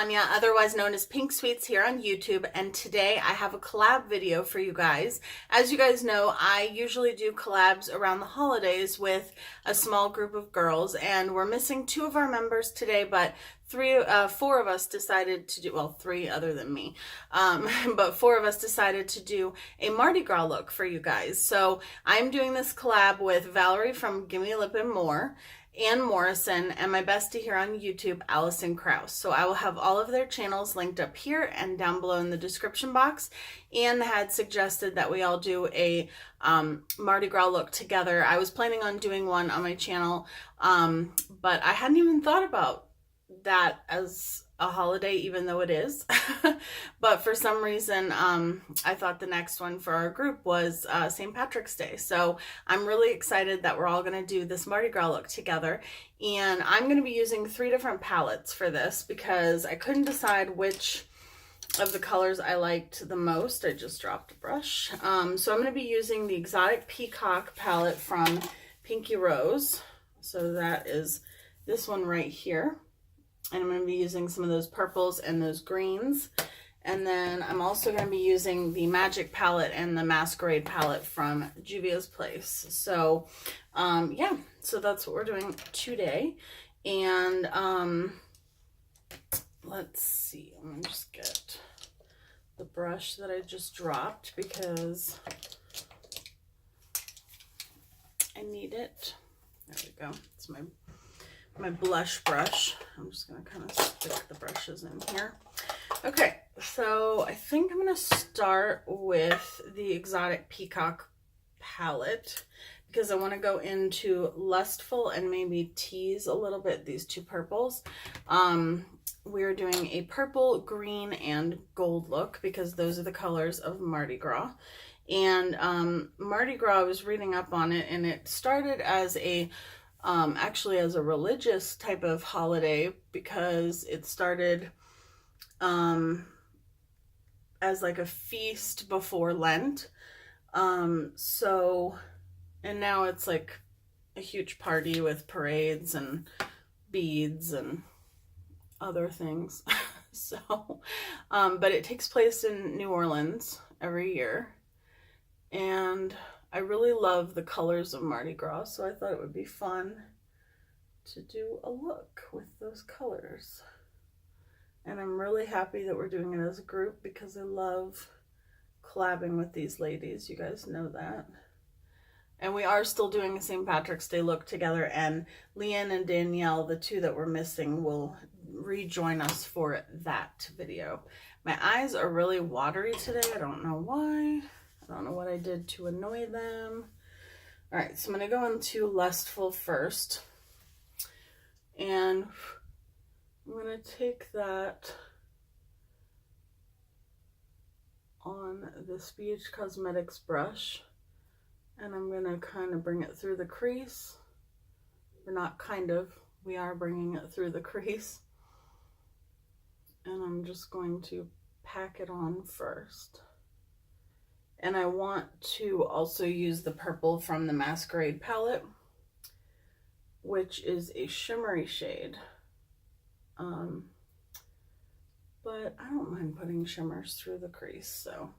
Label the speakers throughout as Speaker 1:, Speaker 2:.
Speaker 1: Anya, otherwise known as Pink Sweets here on YouTube, and today I have a collab video for you guys. As you guys know, I usually do collabs around the holidays with a small group of girls, and we're missing two of our members today, but four of us decided to do, well, three other than me, but four of us decided to do a Mardi Gras look for you guys. So I'm doing this collab with Valarie from Gimme Lip and More, Aynne Morison, and my bestie here on YouTube, Allyson Krauss. So I will have all of their channels linked up here and down below in the description box. Aynne had suggested that we all do a Mardi Gras look together. I was planning on doing one on my channel, but I hadn't even thought about that as a holiday, even though it is. But for some reason, I thought the next one for our group was St. Patrick's Day. So I'm really excited that we're all going to do this Mardi Gras look together. And I'm going to be using 3 different palettes for this because I couldn't decide which of the colors I liked the most. I just dropped a brush. So I'm going to be using the Exotic Peacock palette from Pinky Rose. So that is this one right here. And I'm going to be using some of those purples and those greens. And then I'm also going to be using the Magic palette and the Masquerade palette from Juvia's Place. So, yeah, so that's what we're doing today. And let's see, let me just get the brush that I just dropped because I need it. There we go. It's my blush brush. I'm just going to kind of stick the brushes in here. Okay, so I think I'm going to start with the Exotic Peacock palette because I want to go into Lustful and maybe tease a little bit these two purples. We're doing a purple, green, and gold look because those are the colors of Mardi Gras. And Mardi Gras, I was reading up on it, and it started as a actually as a religious type of holiday because it started as like a feast before Lent. And now it's like a huge party with parades and beads and other things. But it takes place in New Orleans every year. And I really love the colors of Mardi Gras, so I thought it would be fun to do a look with those colors. And I'm really happy that we're doing it as a group because I love collabing with these ladies. You guys know that. And we are still doing a St. Patrick's Day look together, and Leanne and Danielle, the two that we're missing, will rejoin us for that video. My eyes are really watery today. I don't know why. I don't know what I did to annoy them. All right, so I'm going to go into Lustful first. And I'm going to take that on this BH Cosmetics brush. And I'm going to kind of bring it through the crease. Or not kind of. We are bringing it through the crease. And I'm just going to pack it on first. And I want to also use the purple from the Masquerade palette, which is a shimmery shade. But I don't mind putting shimmers through the crease, so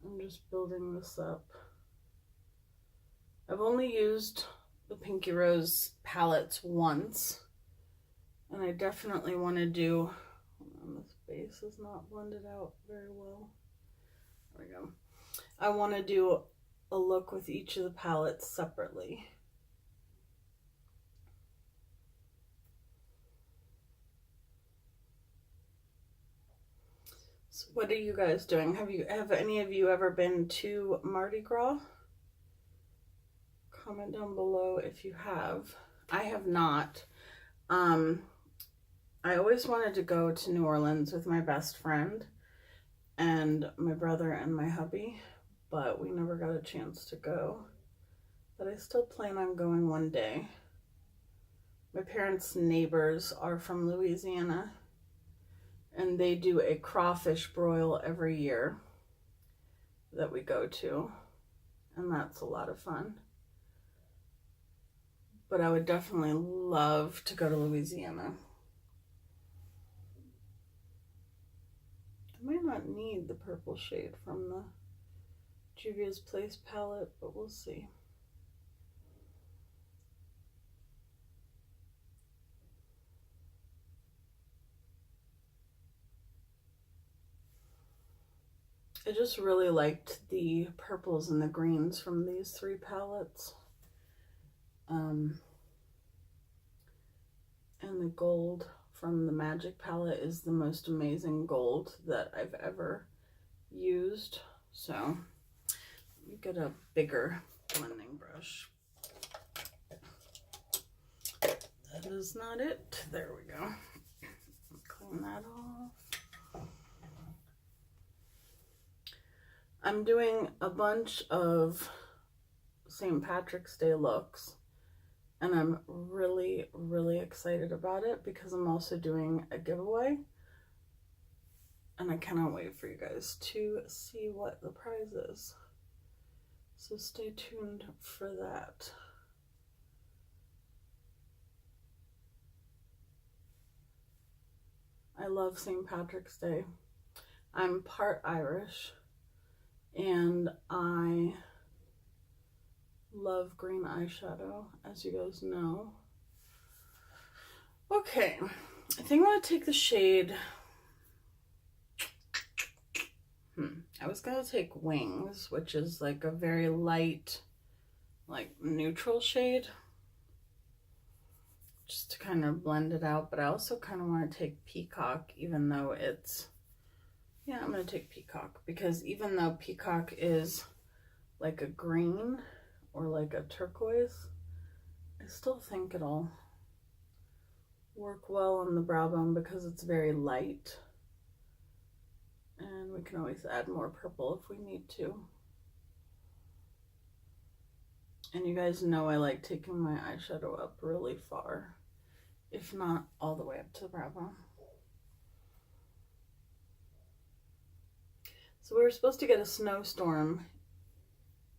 Speaker 1: I'm just building this up. I've only used the Pinky Rose palettes once, and I definitely want to do, this base is not blended out very well. There we go. I want to do a look with each of the palettes separately. So what are you guys doing? Have any of you ever been to Mardi Gras? Comment down below if you have. I have not. I always wanted to go to New Orleans with my best friend and my brother and my hubby, but we never got a chance to go. But I still plan on going one day. My parents' neighbors are from Louisiana, and they do a crawfish broil every year that we go to, and that's a lot of fun. But I would definitely love to go to Louisiana. might not need the purple shade from the Juvia's Place palette, but we'll see. I just really liked the purples and the greens from these three palettes. And the gold from the Magic palette is the most amazing gold that I've ever used. So let me get a bigger blending brush. That is not it. There we go. Clean that off. I'm doing a bunch of St. Patrick's Day looks, and I'm really, really excited about it because I'm also doing a giveaway, and I cannot wait for you guys to see what the prize is. So stay tuned for that. I love St. Patrick's Day. I'm part Irish, and I love green eyeshadow, as you guys know. Okay, I think I'm gonna take the shade. I was gonna take Wings, which is like a very light, like neutral shade, just to kind of blend it out. But I also kind of want to take Peacock, even though it's, yeah, I'm gonna take Peacock, because even though Peacock is like a green or like a turquoise, I still think it'll work well on the brow bone because it's very light. And we can always add more purple if we need to. And you guys know I like taking my eyeshadow up really far, if not all the way up to the brow bone. So we were supposed to get a snowstorm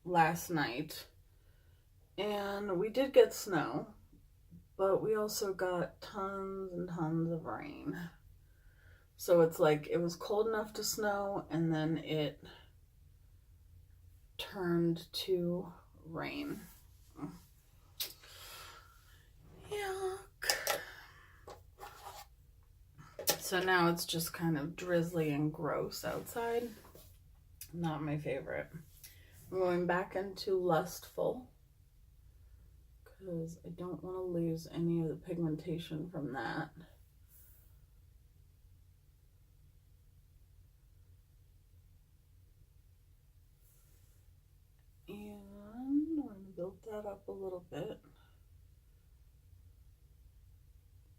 Speaker 1: last night, and we did get snow, but we also got tons and tons of rain. So it's like it was cold enough to snow, and then it turned to rain. Yuck. So now it's just kind of drizzly and gross outside. Not my favorite. I'm going back into Lustful because I don't want to lose any of the pigmentation from that. And I'm going to build that up a little bit.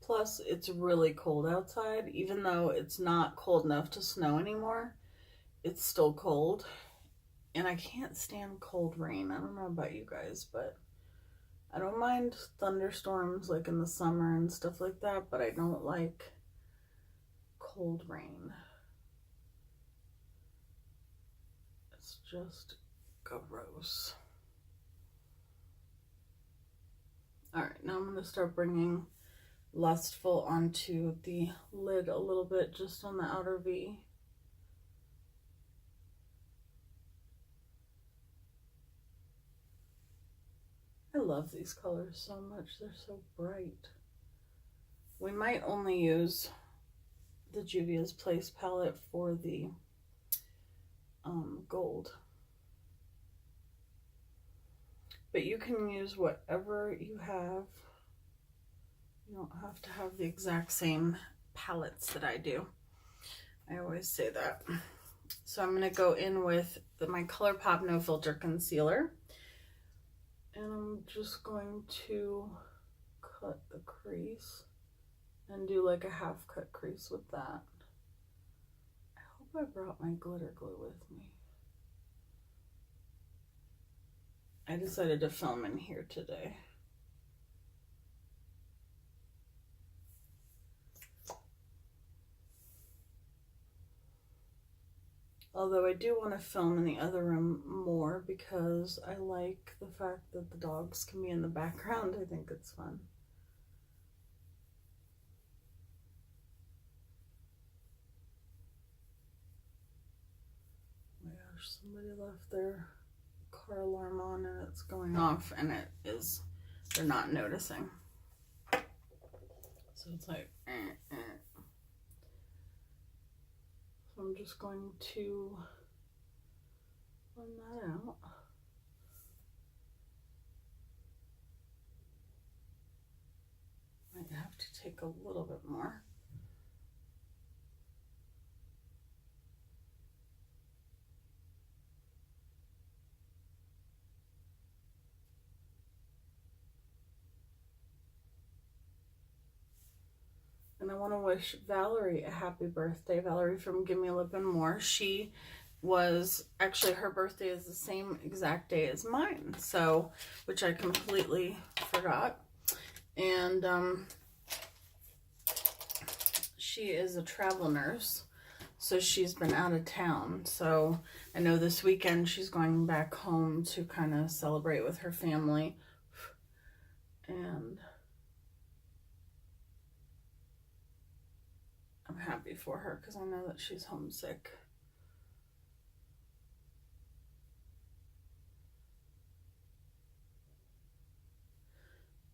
Speaker 1: Plus, it's really cold outside. Even though it's not cold enough to snow anymore, it's still cold. And I can't stand cold rain. I don't know about you guys, but I don't mind thunderstorms like in the summer and stuff like that, but I don't like cold rain. It's just gross. Alright, now I'm going to start bringing Lustful onto the lid a little bit, just on the outer V. I love these colors so much. They're so bright. We might only use the Juvia's Place palette for the gold. But you can use whatever you have. You don't have to have the exact same palettes that I do. I always say that. So I'm going to go in with my ColourPop No Filter Concealer. And I'm just going to cut the crease and do like a half cut crease with that. I hope I brought my glitter glue with me. I decided to film in here today. Although I do want to film in the other room more because I like the fact that the dogs can be in the background. I think it's fun. gosh, somebody left their car alarm on and it's going off, and they're not noticing. So it's like, So I'm just going to blend that out. Might have to take a little bit more. And I want to wish Valarie a happy birthday. Valarie from Gimme Lip and More. She was, actually her birthday is the same exact day as mine. So, which I completely forgot. And she is a travel nurse. So she's been out of town. So I know this weekend she's going back home to kind of celebrate with her family. And I'm happy for her because I know that she's homesick.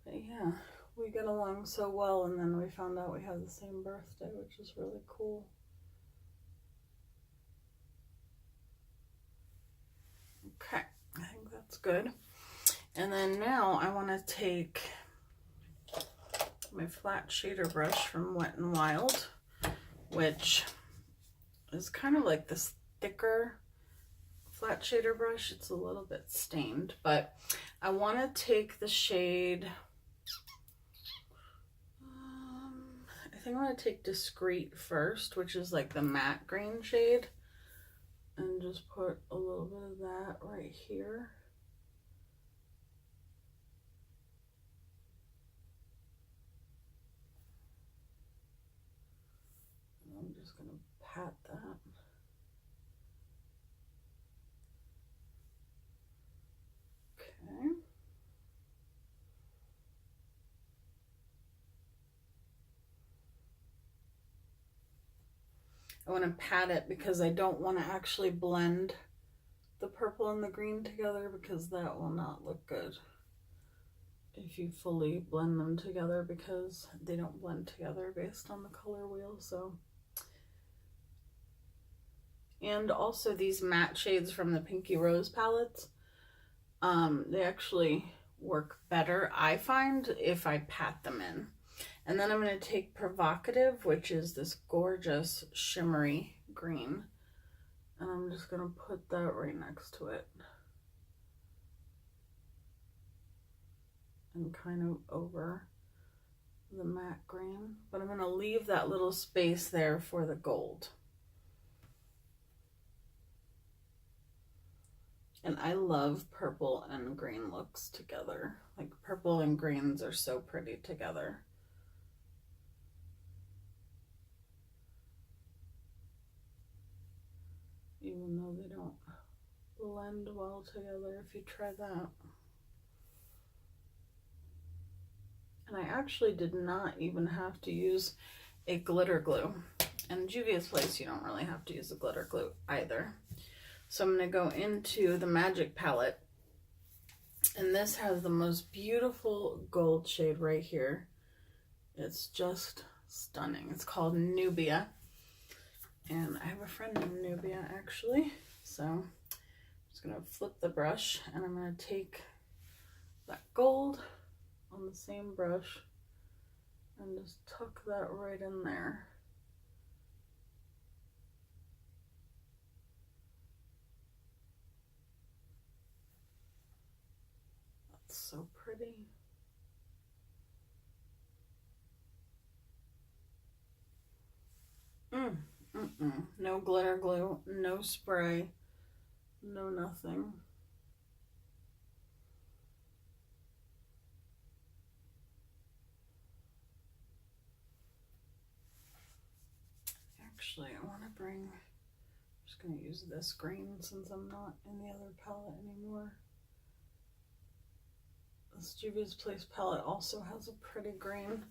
Speaker 1: But yeah, we get along so well, and then we found out we have the same birthday, which is really cool. Okay, I think that's good. And then now I want to take my flat shader brush from Wet n Wild, which is kind of like this thicker flat shader brush. It's a little bit stained, but I want to take the shade, I think I want to take Discreet first, which is like the matte green shade, and just put a little bit of that right here. I'm just going to pat that. Okay. I want to pat it because I don't want to actually blend the purple and the green together, because that will not look good if you fully blend them together, because they don't blend together based on the color wheel. So, and also these matte shades from the Pinky Rose palettes, they actually work better, I find, if I pat them in. And then I'm going to take Provocative, which is this gorgeous shimmery green, and I'm just going to put that right next to it and kind of over the matte green, but I'm going to leave that little space there for the gold. And I love purple and green looks together. Like, purple and greens are so pretty together. Even though they don't blend well together, if you try that. And I actually did not even have to use a glitter glue. And Juvia's Place, you don't really have to use a glitter glue either. So I'm going to go into the Magic palette. And this has the most beautiful gold shade right here. It's just stunning. It's called Nubia. And I have a friend named Nubia, actually. So I'm just going to flip the brush, and I'm going to take that gold on the same brush and just tuck that right in there. That's so pretty. No glitter glue, no spray, no nothing. Actually, I want to bring, I'm just going to use this green since I'm not in the other palette anymore. This Juvia's Place palette also has a pretty green.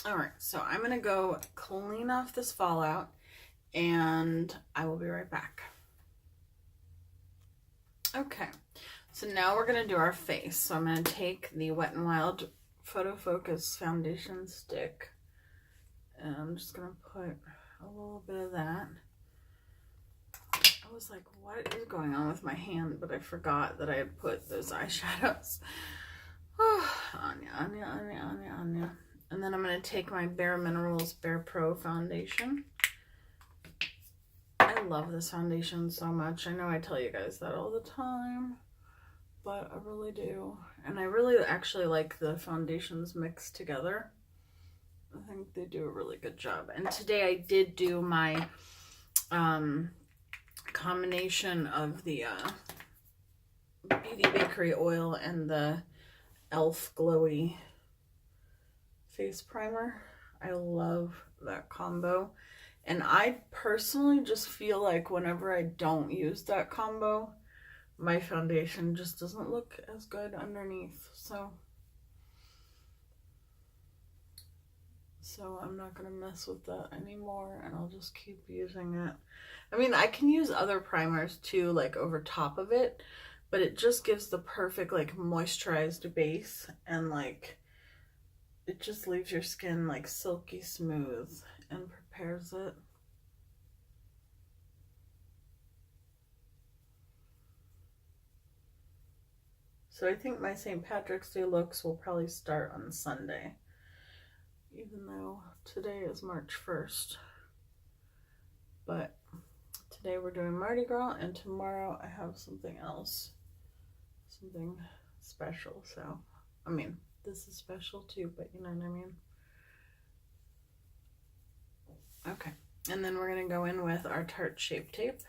Speaker 1: All right, so I'm gonna go clean off this fallout and I will be right back. Okay, so now we're gonna do our face. So I'm gonna take the Wet n Wild Photo Focus foundation stick and I'm just gonna put a little bit of that. I was like, what is going on with my hand? But I forgot that I had put those eyeshadows. Oh, Anya. And then I'm going to take my Bare Minerals Bare Pro foundation. I love this foundation so much. I know I tell you guys that all the time, but I really do. And I really actually like the foundations mixed together. I think they do a really good job. And today I did do my combination of the Beauty Bakery oil and the e.l.f. glowy face primer. I love that combo, and I personally just feel like whenever I don't use that combo, my foundation just doesn't look as good underneath. So I'm not gonna mess with that anymore, and I'll just keep using it. I mean, I can use other primers too, like over top of it, but it just gives the perfect like moisturized base, and like it just leaves your skin like silky smooth and prepares it. So I think my St. Patrick's Day looks will probably start on Sunday, even though today is March 1st. But today we're doing Mardi Gras, and tomorrow I have something else, something special. So, I mean, this is special too, but you know what I mean? Okay, and then we're gonna go in with our Tarte Shape Tape.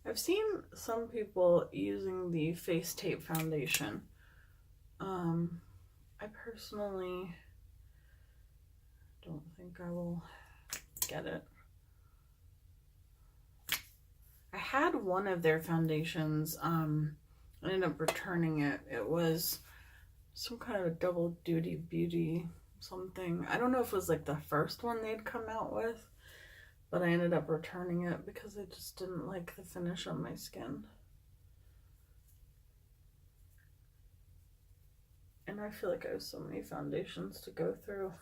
Speaker 1: I've seen some people using the Face Tape foundation. I personally don't think I will get it. I had one of their foundations, I ended up returning it. It was some kind of a double duty beauty something. I don't know if it was like the first one they'd come out with, but I ended up returning it because I just didn't like the finish on my skin. And I feel like I have so many foundations to go through.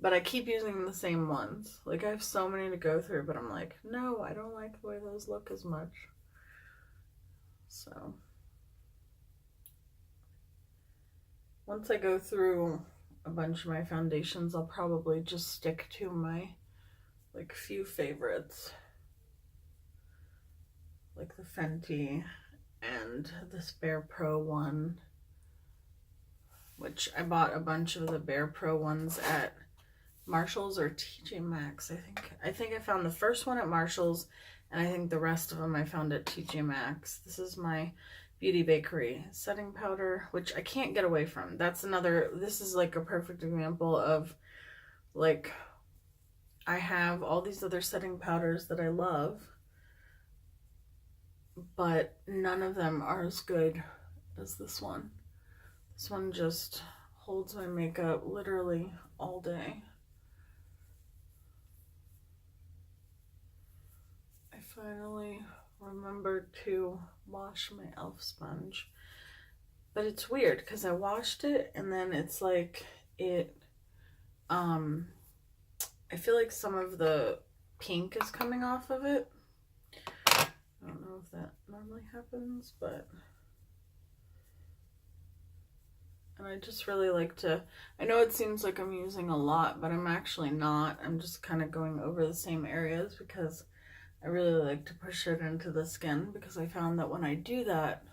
Speaker 1: But I keep using the same ones. Like, I have so many to go through, but I'm like, no, I don't like the way those look as much. So once I go through a bunch of my foundations, I'll probably just stick to my like few favorites, like the Fenty and this Bare Pro one, which I bought a bunch of the Bare Pro ones at Marshall's or TJ Maxx. I think I found the first one at Marshall's, and I think the rest of them I found at TJ Maxx. This is my Beauty Bakery setting powder, which I can't get away from. That's another, this is like a perfect example of like, I have all these other setting powders that I love, but none of them are as good as this one. This one just holds my makeup literally all day. I finally remembered to wash my e.l.f. sponge, but it's weird because I washed it and then it's like I feel like some of the pink is coming off of it. I don't know if that normally happens, but and I just really like to, I know it seems like I'm using a lot, but I'm actually not. I'm just kind of going over the same areas because I really like to push it into the skin, because I found that when I do that,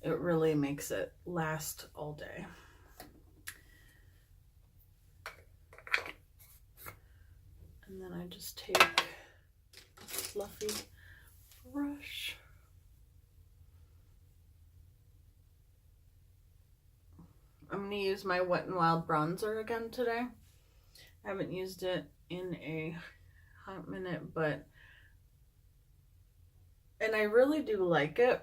Speaker 1: it really makes it last all day. And then I just take a fluffy brush. I'm going to use my Wet n Wild bronzer again today. I haven't used it in a hot minute, and I really do like it.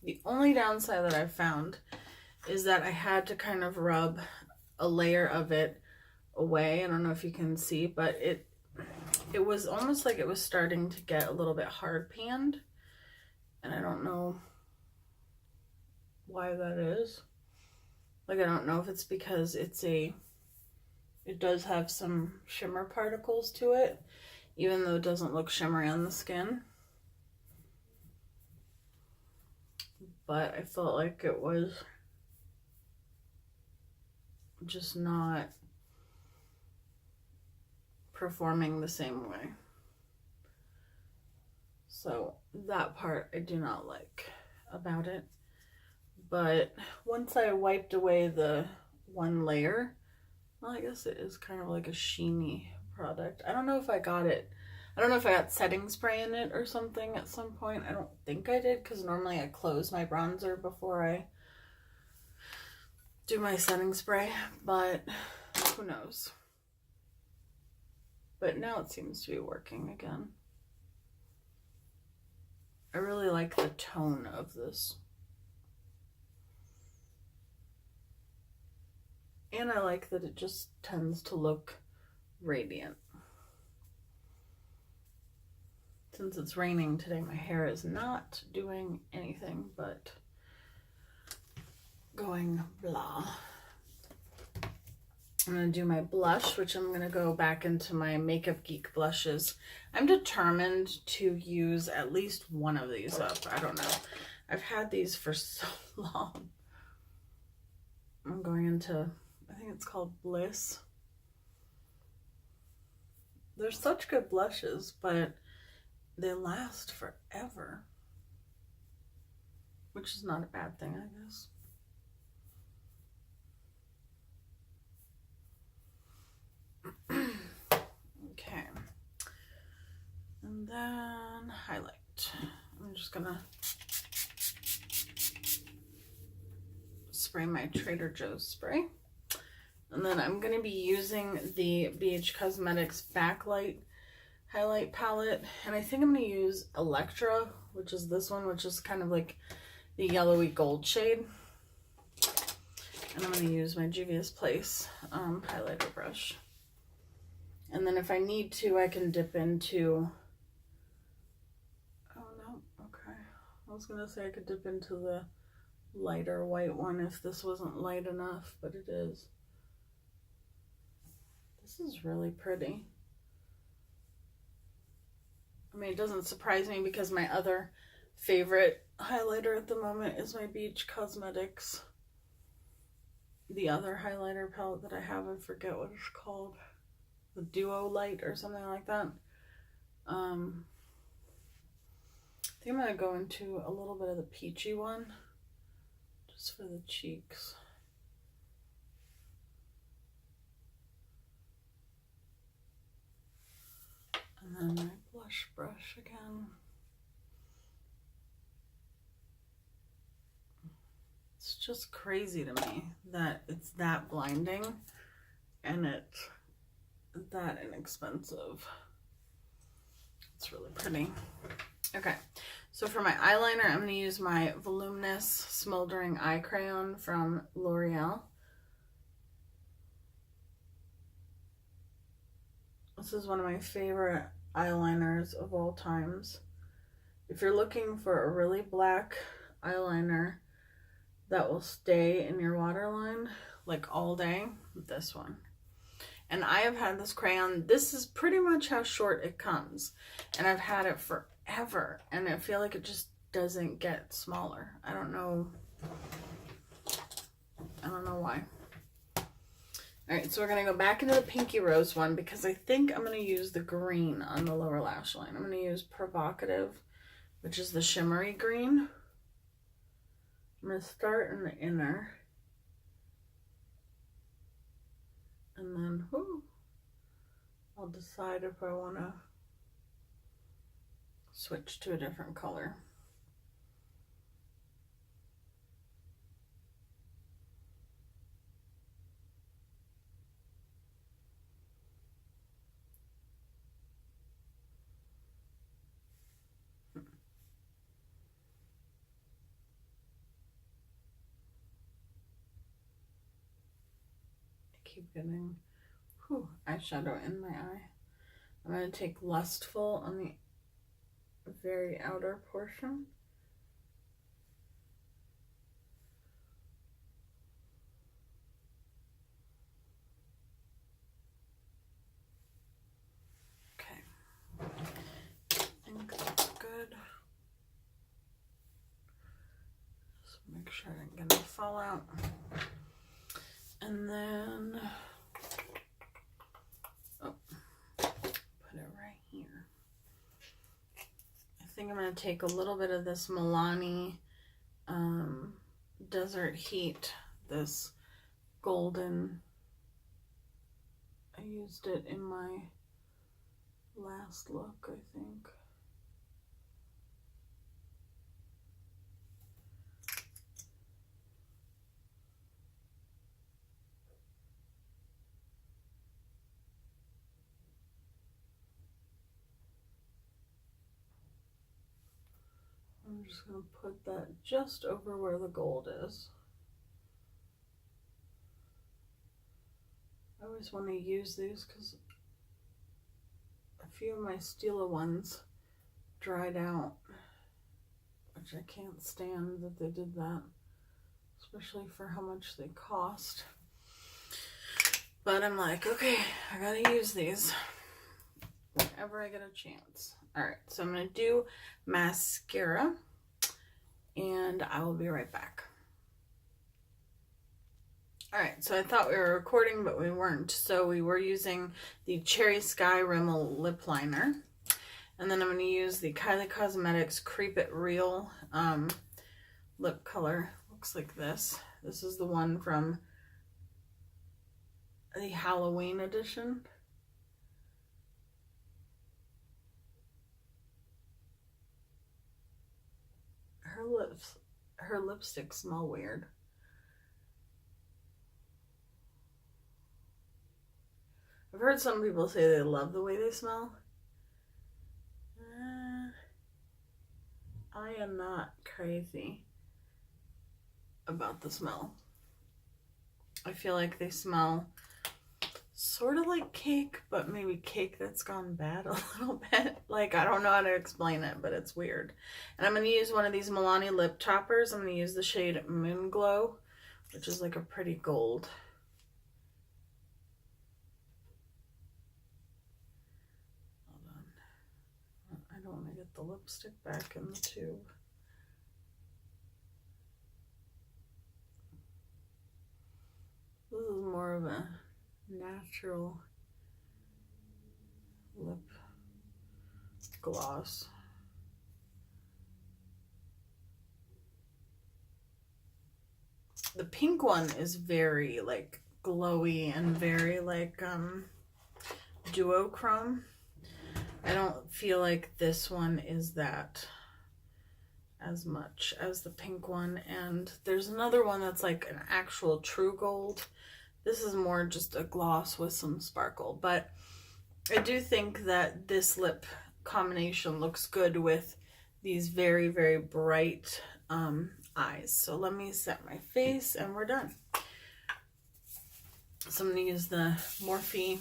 Speaker 1: The only downside that I've found is that I had to kind of rub a layer of it away. I don't know if you can see, but it was almost like it was starting to get a little bit hard panned, and I don't know why that is. Like, I don't know if it's because it does have some shimmer particles to it, even though it doesn't look shimmery on the skin. But I felt like it was just not performing the same way. So that part I do not like about it. But once I wiped away the one layer, well, I guess it is kind of like a sheeny product. I don't know if I got setting spray in it or something at some point. I don't think I did, because normally I close my bronzer before I do my setting spray, but who knows. But now it seems to be working again. I really like the tone of this. And I like that it just tends to look radiant. Since it's raining today, my hair is not doing anything but going blah. I'm going to do my blush, which I'm going to go back into my Makeup Geek blushes. I'm determined to use at least one of these up. I don't know. I've had these for so long. I'm going into, I think it's called Bliss. They're such good blushes, but they last forever, which is not a bad thing, I guess. Okay, and then highlight. I'm just gonna spray my Trader Joe's spray, and then I'm gonna be using the BH Cosmetics Backlight highlight palette, and I think I'm going to use Electra, which is this one, which is kind of like the yellowy gold shade. And I'm going to use my Juvia's Place highlighter brush. And then if I need to, I can dip into, oh no, okay. I was going to say I could dip into the lighter white one if this wasn't light enough, but it is. This is really pretty. I mean, it doesn't surprise me because my other favorite highlighter at the moment is my BH Cosmetics. The other highlighter palette that I have, I forget what it's called. The Duo Light or something like that. I think I'm going to go into a little bit of the peachy one, just for the cheeks. And then my blush brush again. It's just crazy to me that it's that blinding and it's that inexpensive. It's really pretty. Okay, so for my eyeliner, I'm going to use my Voluminous Smoldering Eye Crayon from L'Oreal. This is one of my favorite eyeliners of all times. If you're looking for a really black eyeliner that will stay in your waterline like all day, this one. And I have had this crayon. This is pretty much how short it comes. And I've had it forever. And I feel like it just doesn't get smaller. I don't know why. Alright, so we're going to go back into the Pinky Rose one because I think I'm going to use the green on the lower lash line. I'm going to use Provocative, which is the shimmery green. I'm going to start in the inner. And then, I'll decide if I want to switch to a different color. keep getting eyeshadow in my eye. I'm going to take Lustful on the very outer portion. Okay. I think that's good. Just make sure I didn't get any fallout. And then, put it right here. I think I'm going to take a little bit of this Milani Desert Heat, this golden. I used it in my last look, I think. I'm just going to put that just over where the gold is. I always want to use these because a few of my Stila ones dried out, which I can't stand that they did that, especially for how much they cost. But I'm like, okay, I gotta use these whenever I get a chance. Alright, so I'm going to do mascara, and I will be right back. Alright, so I thought we were recording, but we weren't. So we were using the Cherry Sky Rimmel Lip Liner. And then I'm going to use the Kylie Cosmetics Creep It Real lip color. Looks like this. This is the one from the Halloween edition. Her lipsticks smell weird. I've heard some people say they love the way they smell. I am not crazy about the smell. I feel like they smell sort of like cake, but maybe cake that's gone bad a little bit. Like, I don't know how to explain it, but it's weird. And I'm going to use one of these Milani lip toppers. I'm going to use the shade Moon Glow, which is like a pretty gold. Hold on. I don't want to get the lipstick back in the tube. This is more of a natural lip gloss. The pink one is very like glowy and very like duochrome. I don't feel like this one is that as much as the pink one. And there's another one that's like an actual true gold. This is more just a gloss with some sparkle, but I do think that this lip combination looks good with these very, very bright eyes. So let me set my face and we're done. So I'm going to use the Morphe.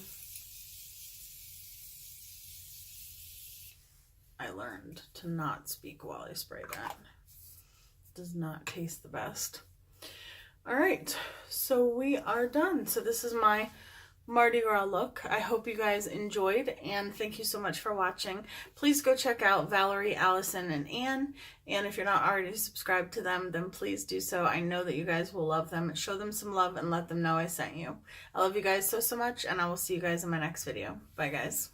Speaker 1: I learned to not speak while I spray that. It does not taste the best. All right, so we are done. So this is my Mardi Gras look. I hope you guys enjoyed, and thank you so much for watching. Please go check out Valarie, Allyson, and Aynne, and if you're not already subscribed to them, then please do so. I know that you guys will love them. Show them some love and let them know I sent you. I love you guys so, so much, and I will see you guys in my next video. Bye, guys.